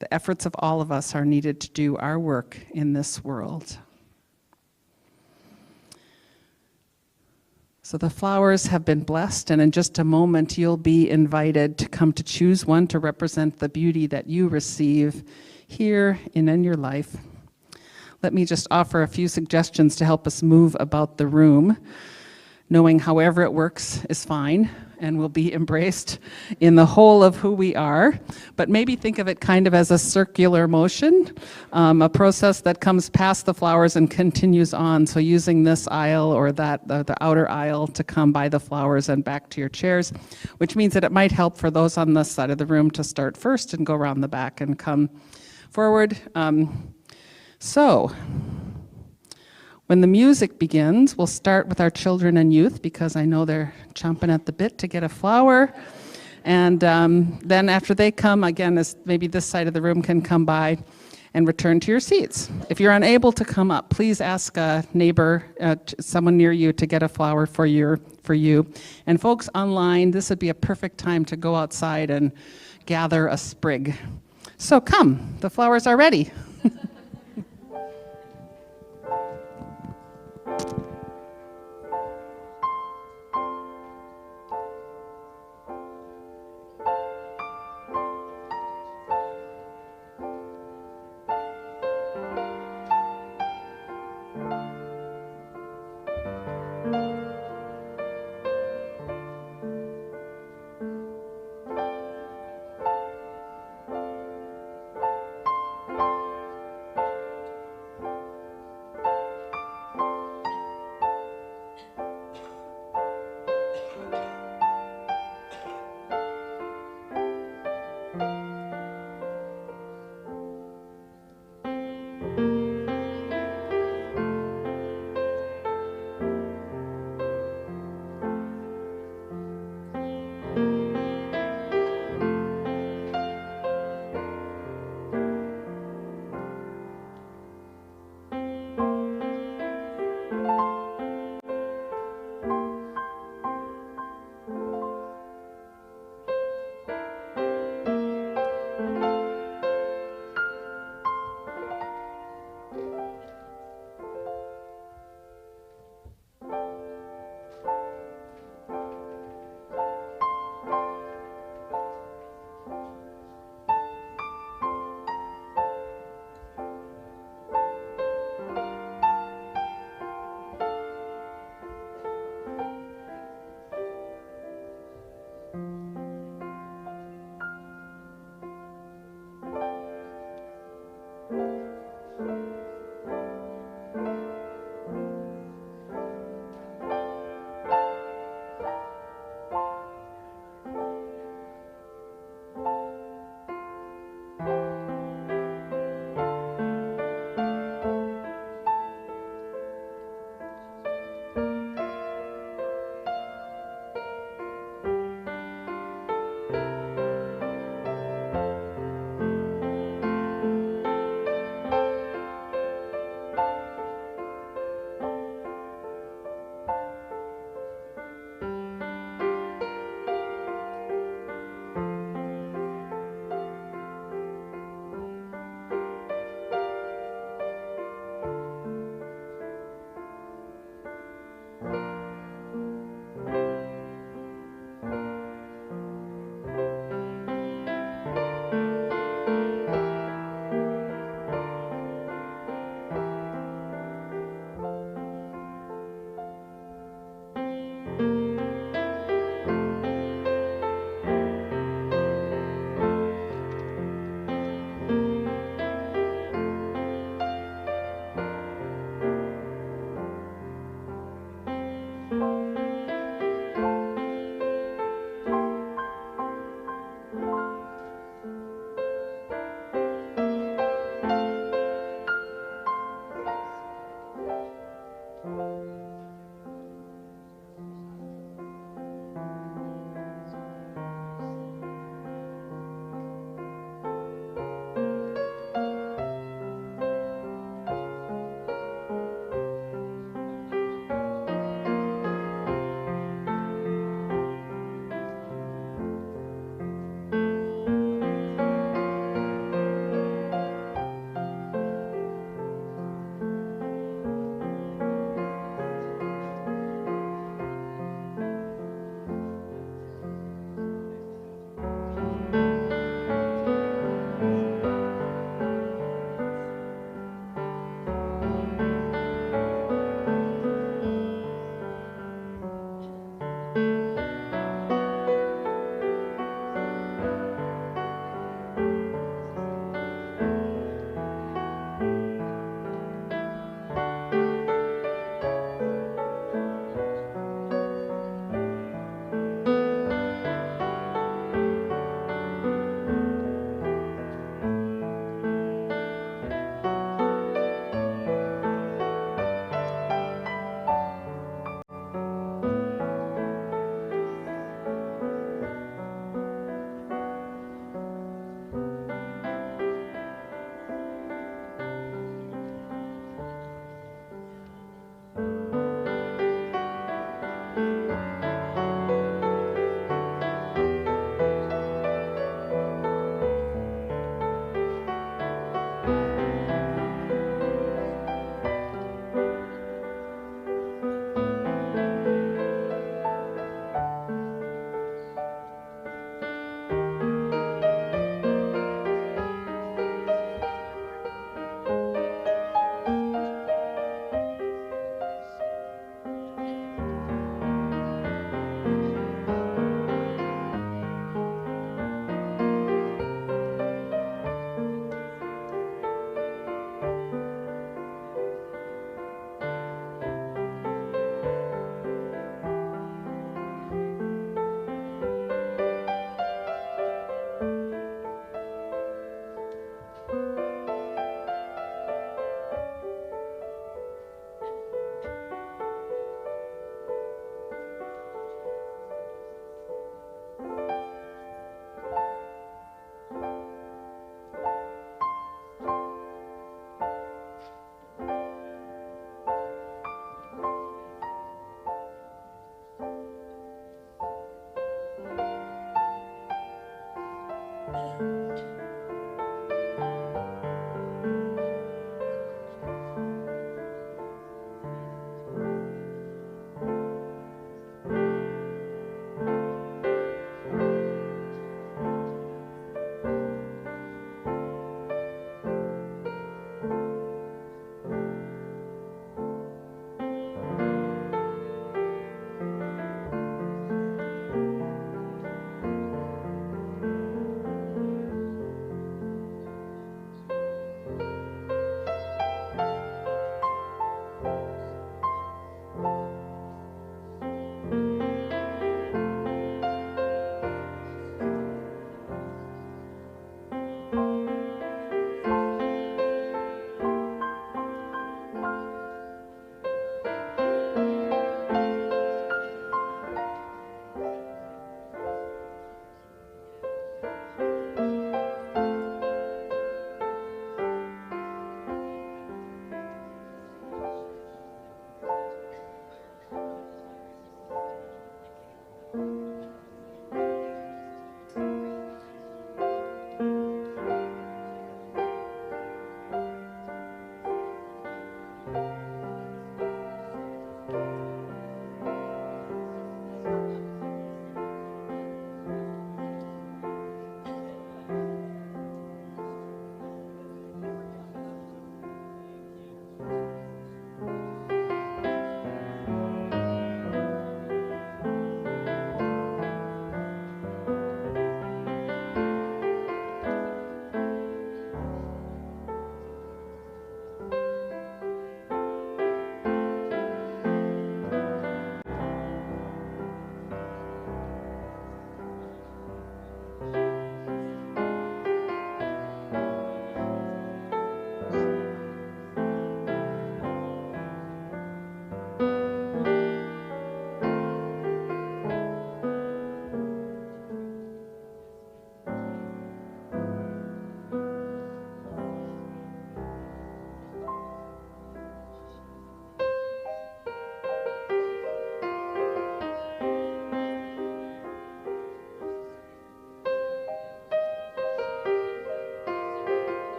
the efforts of all of us are needed to do our work in this world. So the flowers have been blessed, and in just a moment you'll be invited to come to choose one to represent the beauty that you receive here and in your life. Let me just offer a few suggestions to help us move about the room. Knowing however it works is fine and will be embraced in the whole of who we are, but maybe think of it kind of as a circular motion, a process that comes past the flowers and continues on. So using this aisle or that, the outer aisle to come by the flowers and back to your chairs, which means that it might help for those on this side of the room to start first and go around the back and come forward. So, when the music begins, we'll start with our children and youth because I know they're chomping at the bit to get a flower. And then after they come, again, as maybe this side of the room can come by and return to your seats. If you're unable to come up, please ask a neighbor, someone near you, to get a flower for you. And folks online, this would be a perfect time to go outside and gather a sprig. So come, the flowers are ready.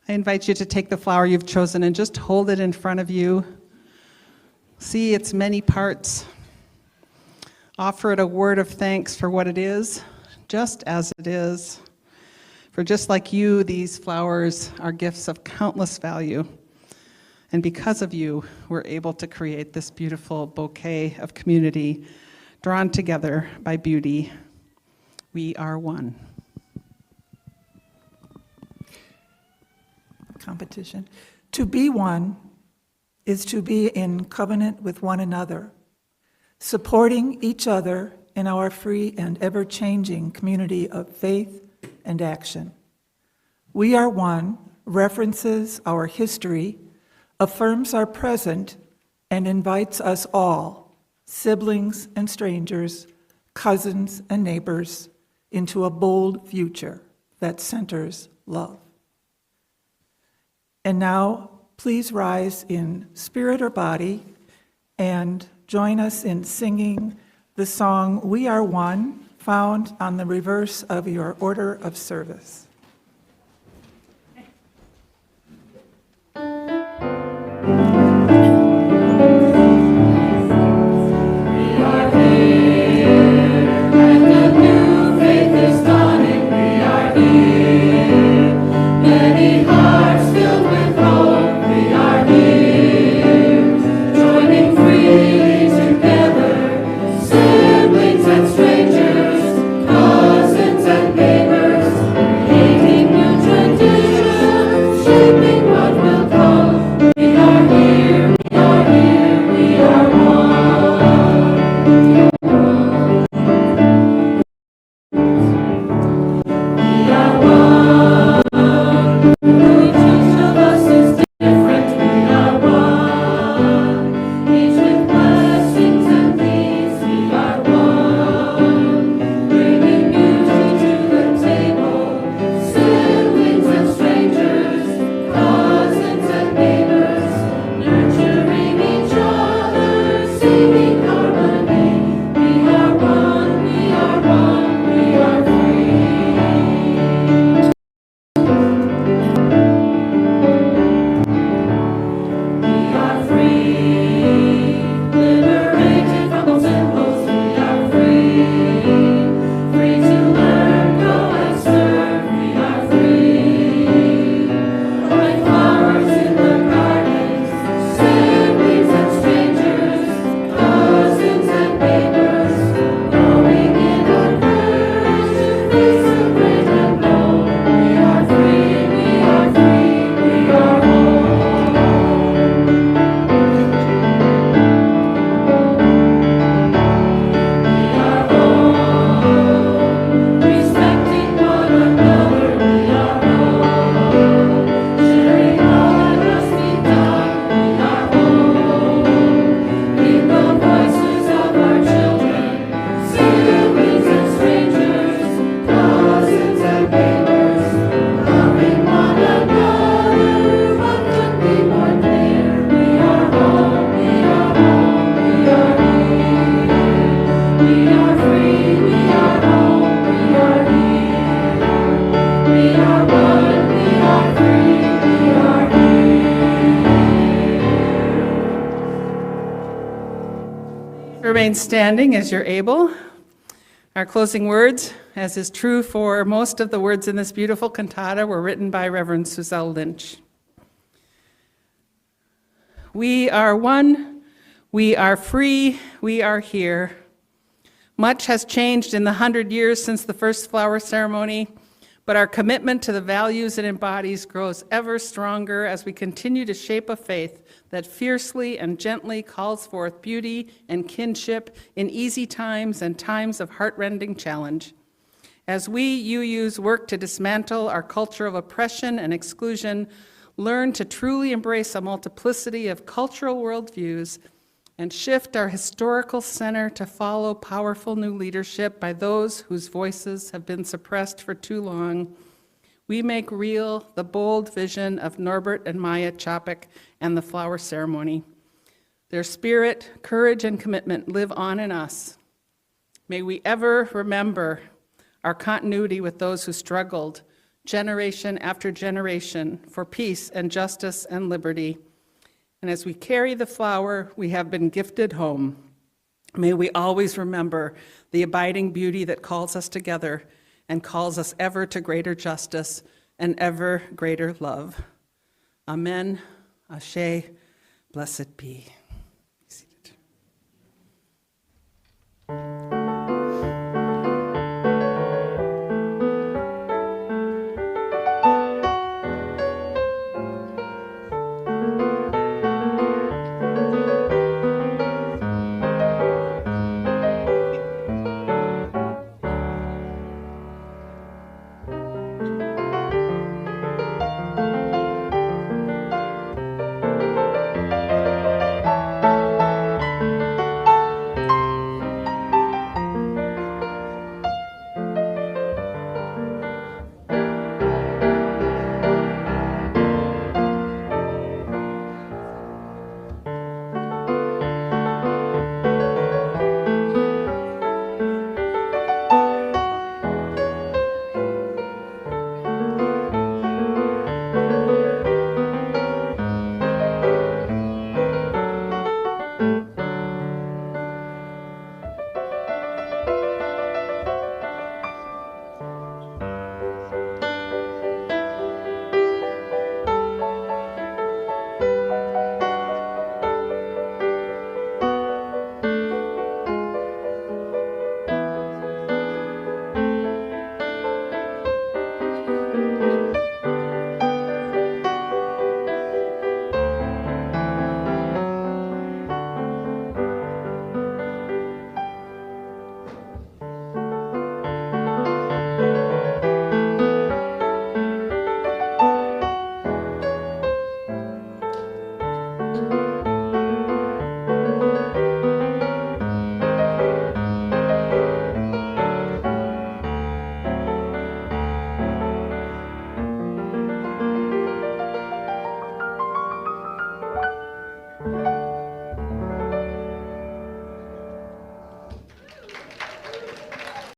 I invite you to take the flower you've chosen and just hold it in front of you. See its many parts. Offer it a word of thanks for what it is, just as it is. For just like you, these flowers are gifts of countless value. And because of you, we're able to create this beautiful bouquet of community drawn together by beauty. We are one. Competition. To be one is to be in covenant with one another, supporting each other in our free and ever-changing community of faith and action. We are one references our history, affirms our present, and invites us all, siblings and strangers, cousins and neighbors, into a bold future that centers love. And now, please rise in spirit or body and join us in singing the song "We Are One," found on the reverse of your order of service. Remain standing as you're able. Our closing words, as is true for most of the words in this beautiful cantata, were written by Reverend Suzelle Lynch. We are one, we are free, we are here. Much has changed in the 100 years since the first flower ceremony, but our commitment to the values it embodies grows ever stronger as we continue to shape a faith that fiercely and gently calls forth beauty and kinship in easy times and times of heart-rending challenge. As we UUs work to dismantle our culture of oppression and exclusion, learn to truly embrace a multiplicity of cultural worldviews, and shift our historical center to follow powerful new leadership by those whose voices have been suppressed for too long, we make real the bold vision of Norbert and Maya Chapek and the flower ceremony. Their spirit, courage, and commitment live on in us. May we ever remember our continuity with those who struggled generation after generation, for peace and justice and liberty. And as we carry the flower we have been gifted home, may we always remember the abiding beauty that calls us together and calls us ever to greater justice and ever greater love. Amen. Ashe. Blessed be.